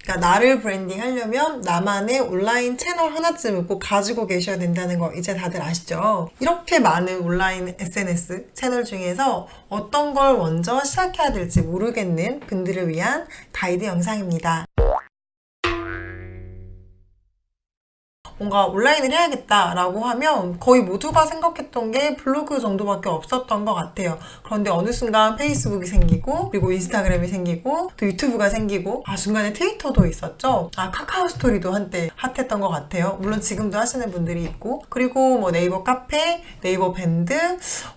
그러니까 나를 브랜딩 하려면 나만의 온라인 채널 하나쯤은 꼭 가지고 계셔야 된다는 거 이제 다들 아시죠? 이렇게 많은 온라인 SNS 채널 중에서 어떤 걸 먼저 시작해야 될지 모르겠는 분들을 위한 가이드 영상입니다. 뭔가 온라인을 해야겠다라고 하면 거의 모두가 생각했던 게 블로그 정도밖에 없었던 것 같아요. 그런데 어느 순간 페이스북이 생기고, 그리고 인스타그램이 생기고, 또 유튜브가 생기고, 중간에 트위터도 있었죠. 카카오 스토리도 한때 핫했던 것 같아요. 물론 지금도 하시는 분들이 있고, 그리고 뭐 네이버 카페, 네이버 밴드,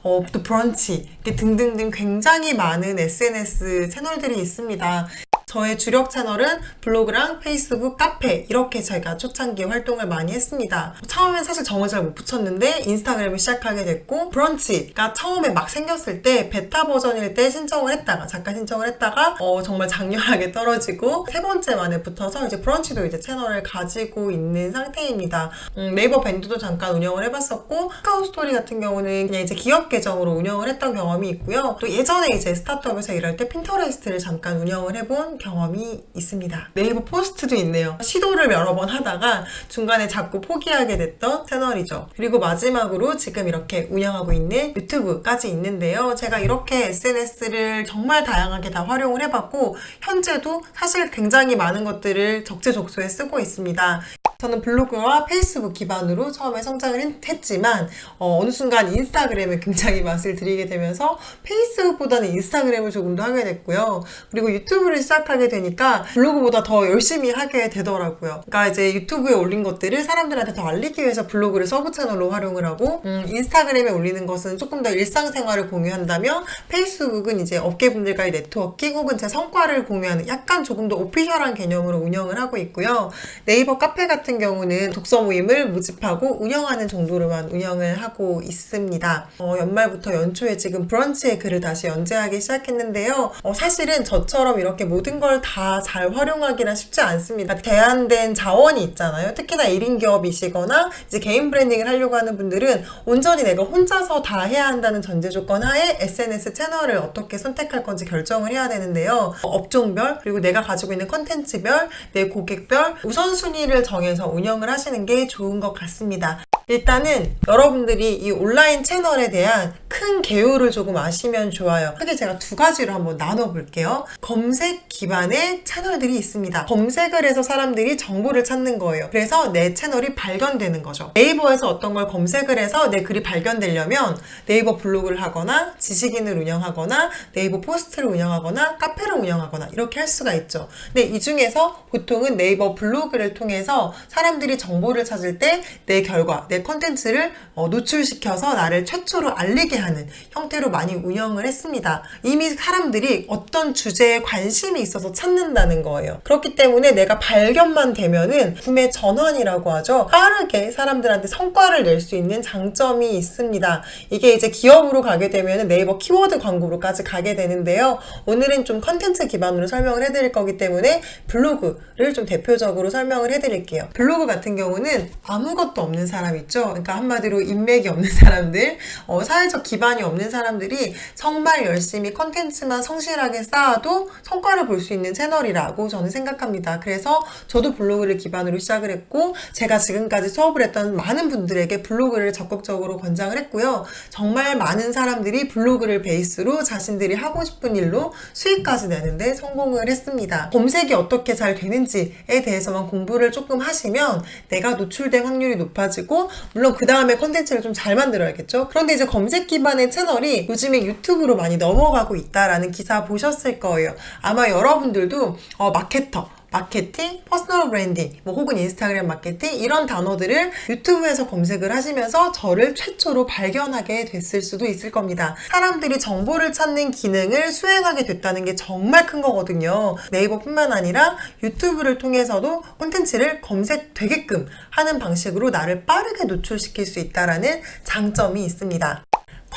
또 브런치, 이렇게 등등등 굉장히 많은 SNS 채널들이 있습니다. 저의 주력 채널은 블로그랑 페이스북, 카페 이렇게 제가 초창기에 활동을 많이 했습니다. 처음엔 사실 정을 잘 못 붙였는데 인스타그램을 시작하게 됐고, 브런치가 처음에 막 생겼을 때 베타 버전일 때 신청을 했다가 잠깐 신청을 했다가 정말 장렬하게 떨어지고 세 번째 만에 붙어서 이제 브런치도 이제 채널을 가지고 있는 상태입니다. 네이버 밴드도 잠깐 운영을 해봤었고, 카카오 스토리 같은 경우는 그냥 이제 기업 계정으로 운영을 했던 경험이 있고요. 또 예전에 이제 스타트업에서 일할 때 핀터레스트를 잠깐 운영을 해본 경험이 있습니다. 네이버 포스트도 있네요. 시도를 여러 번 하다가 중간에 자꾸 포기하게 됐던 채널이죠. 그리고 마지막으로 지금 이렇게 운영하고 있는 유튜브까지 있는데요. 제가 이렇게 SNS를 정말 다양하게 다 활용을 해봤고, 현재도 사실 굉장히 많은 것들을 적재적소에 쓰고 있습니다. 저는 블로그와 페이스북 기반으로 처음에 성장을 했지만 어느 순간 인스타그램에 굉장히 맛을 들이게 되면서 페이스북보다는 인스타그램을 조금 더 하게 됐고요. 그리고 유튜브를 시작하게 되니까 블로그보다 더 열심히 하게 되더라고요. 그러니까 이제 유튜브에 올린 것들을 사람들한테 더 알리기 위해서 블로그를 서브 채널로 활용을 하고, 인스타그램에 올리는 것은 조금 더 일상생활을 공유한다면, 페이스북은 이제 업계분들과의 네트워킹 혹은 제 성과를 공유하는 약간 조금 더 오피셜한 개념으로 운영을 하고 있고요. 네이버 카페 같은 경우는 독서 모임을 모집하고 운영하는 정도로만 운영을 하고 있습니다. 연말부터 연초에 지금 브런치의 글을 다시 연재하기 시작했는데요. 사실은 저처럼 이렇게 모든 걸 다 잘 활용하기는 쉽지 않습니다. 제한된 자원이 있잖아요. 특히나 1인 기업이시거나 이제 개인 브랜딩을 하려고 하는 분들은 온전히 내가 혼자서 다 해야 한다는 전제 조건 하에 SNS 채널을 어떻게 선택할 건지 결정을 해야 되는데요. 업종별, 그리고 내가 가지고 있는 컨텐츠별, 내 고객별 우선순위를 정해서 운영을 하시는 게 좋은 것 같습니다. 일단은 여러분들이 이 온라인 채널에 대한 큰 개요를 조금 아시면 좋아요. 크게 제가 두 가지로 한번 나눠볼게요. 검색 기반의 채널들이 있습니다. 검색을 해서 사람들이 정보를 찾는 거예요. 그래서 내 채널이 발견되는 거죠. 네이버에서 어떤 걸 검색을 해서 내 글이 발견되려면 네이버 블로그를 하거나 지식인을 운영하거나 네이버 포스트를 운영하거나 카페를 운영하거나 이렇게 할 수가 있죠. 근데 이 중에서 보통은 네이버 블로그를 통해서 사람들이 정보를 찾을 때 내 결과, 내 컨텐츠를 노출시켜서 나를 최초로 알리게 하는 형태로 많이 운영을 했습니다. 이미 사람들이 어떤 주제에 관심이 있어서 찾는다는 거예요. 그렇기 때문에 내가 발견만 되면은 구매 전환이라고 하죠. 빠르게 사람들한테 성과를 낼 수 있는 장점이 있습니다. 이게 이제 기업으로 가게 되면은 네이버 키워드 광고로까지 가게 되는데요. 오늘은 좀 컨텐츠 기반으로 설명을 해드릴 거기 때문에 블로그를 좀 대표적으로 설명을 해드릴게요. 블로그 같은 경우는 아무것도 없는 사람 있죠. 그러니까 한마디로 인맥이 없는 사람들, 사회적 기반이 없는 사람들이 정말 열심히 컨텐츠만 성실하게 쌓아도 성과를 볼 수 있는 채널이라고 저는 생각합니다. 그래서 저도 블로그를 기반으로 시작을 했고, 제가 지금까지 수업을 했던 많은 분들에게 블로그를 적극적으로 권장을 했고요. 정말 많은 사람들이 블로그를 베이스로 자신들이 하고 싶은 일로 수익까지 내는데 성공을 했습니다. 검색이 어떻게 잘 되는지에 대해서만 공부를 조금 하시면 내가 노출된 확률이 높아지고, 물론 그 다음에 컨텐츠를 좀 잘 만들어야겠죠. 그런데 이제 검색 기반의 채널이 요즘에 유튜브로 많이 넘어가고 있다라는 기사 보셨을 거예요. 아마 여러분들도 마케터, 마케팅, 퍼스널 브랜딩, 혹은 인스타그램 마케팅 이런 단어들을 유튜브에서 검색을 하시면서 저를 최초로 발견하게 됐을 수도 있을 겁니다. 사람들이 정보를 찾는 기능을 수행하게 됐다는 게 정말 큰 거거든요. 네이버뿐만 아니라 유튜브를 통해서도 콘텐츠를 검색되게끔 하는 방식으로 나를 빠르게 노출시킬 수 있다는 장점이 있습니다.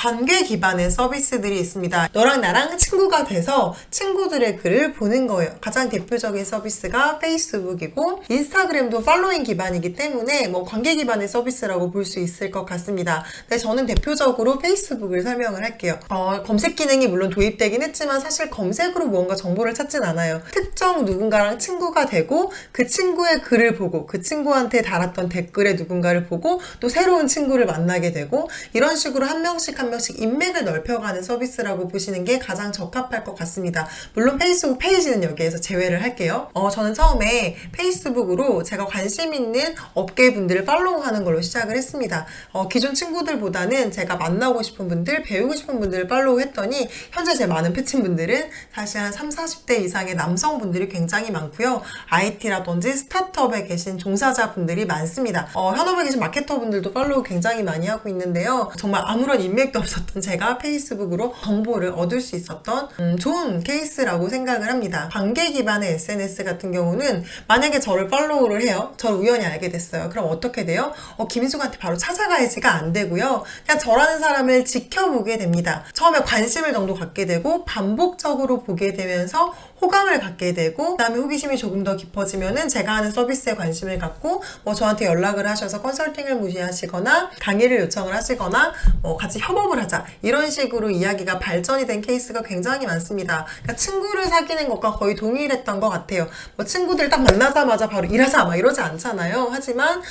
관계 기반의 서비스들이 있습니다. 너랑 나랑 친구가 돼서 친구들의 글을 보는 거예요. 가장 대표적인 서비스가 페이스북이고 인스타그램도 팔로잉 기반이기 때문에 뭐 관계 기반의 서비스라고 볼 수 있을 것 같습니다. 근데 저는 대표적으로 페이스북을 설명을 할게요. 검색 기능이 물론 도입되긴 했지만 사실 검색으로 무언가 정보를 찾진 않아요. 특정 누군가랑 친구가 되고 그 친구의 글을 보고 그 친구한테 달았던 댓글에 누군가를 보고 또 새로운 친구를 만나게 되고 이런 식으로 한 명씩 한 명씩 인맥을 넓혀가는 서비스라고 보시는 게 가장 적합할 것 같습니다. 물론 페이스북 페이지는 여기에서 제외를 할게요. 저는 처음에 페이스북으로 제가 관심 있는 업계분들을 팔로우하는 걸로 시작을 했습니다. 기존 친구들보다는 제가 만나고 싶은 분들, 배우고 싶은 분들을 팔로우 했더니 현재 제 많은 패친분들은 사실 한 30, 40대 이상의 남성분들이 굉장히 많고요. IT라든지 스타트업에 계신 종사자분들이 많습니다. 현업에 계신 마케터분들도 팔로우 굉장히 많이 하고 있는데요. 정말 아무런 인맥도 없었던 제가 페이스북으로 정보를 얻을 수 있었던 좋은 케이스라고 생각을 합니다. 관계 기반의 SNS 같은 경우는 만약에 저를 팔로우를 해요. 저를 우연히 알게 됐어요. 그럼 어떻게 돼요? 김인숙한테 바로 찾아가야지가 안 되고요. 그냥 저라는 사람을 지켜보게 됩니다. 처음에 관심을 정도 갖게 되고 반복적으로 보게 되면서 호감을 갖게 되고 그다음에 호기심이 조금 더 깊어지면은 제가 하는 서비스에 관심을 갖고 저한테 연락을 하셔서 컨설팅을 무시하시거나 강의를 요청을 하시거나 같이 협업을 하자 이런 식으로 이야기가 발전이 된 케이스가 굉장히 많습니다. 그러니까 친구를 사귀는 것과 거의 동일했던 것 같아요. 친구들 딱 만나자마자 바로 일하자 막 이러지 않잖아요. 하지만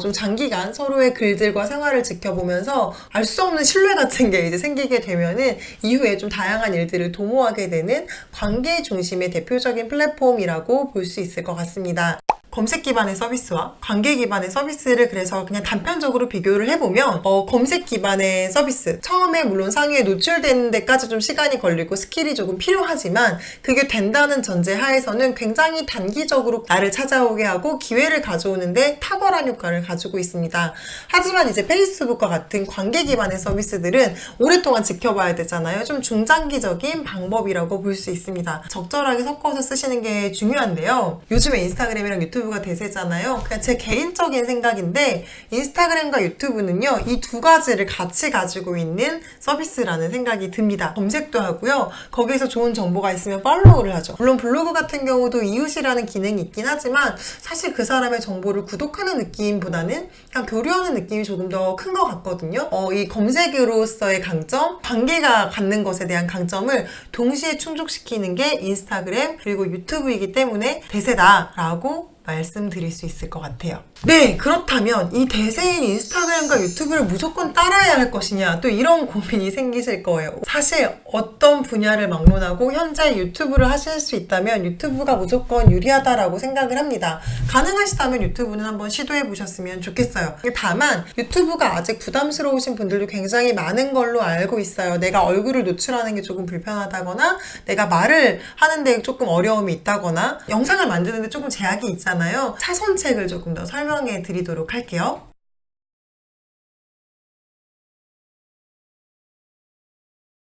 좀 장기간 서로의 글들과 생활을 지켜보면서 알 수 없는 신뢰 같은 게 이제 생기게 되면은 이후에 좀 다양한 일들을 도모하게 되는 관계 중심의 대표적인 플랫폼이라고 볼 수 있을 것 같습니다. 검색 기반의 서비스와 관계 기반의 서비스를 그래서 그냥 단편적으로 비교를 해보면 검색 기반의 서비스 처음에 물론 상위에 노출되는 데까지 좀 시간이 걸리고 스킬이 조금 필요하지만 그게 된다는 전제 하에서는 굉장히 단기적으로 나를 찾아오게 하고 기회를 가져오는데 탁월한 효과를 가지고 있습니다. 하지만 이제 페이스북과 같은 관계 기반의 서비스들은 오랫동안 지켜봐야 되잖아요. 좀 중장기적인 방법이라고 볼 수 있습니다. 적절하게 섞어서 쓰시는 게 중요한데요. 요즘에 인스타그램이랑 유튜브가 대세잖아요. 그냥 제 개인적인 생각인데 인스타그램과 유튜브는요. 이 두 가지를 같이 가지고 있는 서비스라는 생각이 듭니다. 검색도 하고요. 거기에서 좋은 정보가 있으면 팔로우를 하죠. 물론 블로그 같은 경우도 이웃이라는 기능이 있긴 하지만 사실 그 사람의 정보를 구독하는 느낌보다는 그냥 교류하는 느낌이 조금 더 큰 것 같거든요. 이 검색으로서의 강점, 관계가 갖는 것에 대한 강점을 동시에 충족시키는 게 인스타그램 그리고 유튜브이기 때문에 대세다라고 말씀드릴 수 있을 것 같아요. 네, 그렇다면 이 대세인 인스타그램과 유튜브를 무조건 따라야 할 것이냐 또 이런 고민이 생기실 거예요. 사실 어떤 분야를 막론하고 현재 유튜브를 하실 수 있다면 유튜브가 무조건 유리하다라고 생각을 합니다. 가능하시다면 유튜브는 한번 시도해 보셨으면 좋겠어요. 다만 유튜브가 아직 부담스러우신 분들도 굉장히 많은 걸로 알고 있어요. 내가 얼굴을 노출하는 게 조금 불편하다거나 내가 말을 하는데 조금 어려움이 있다거나 영상을 만드는데 조금 제약이 있잖아요. 차선책을 조금 더 설명해 드리도록 할게요.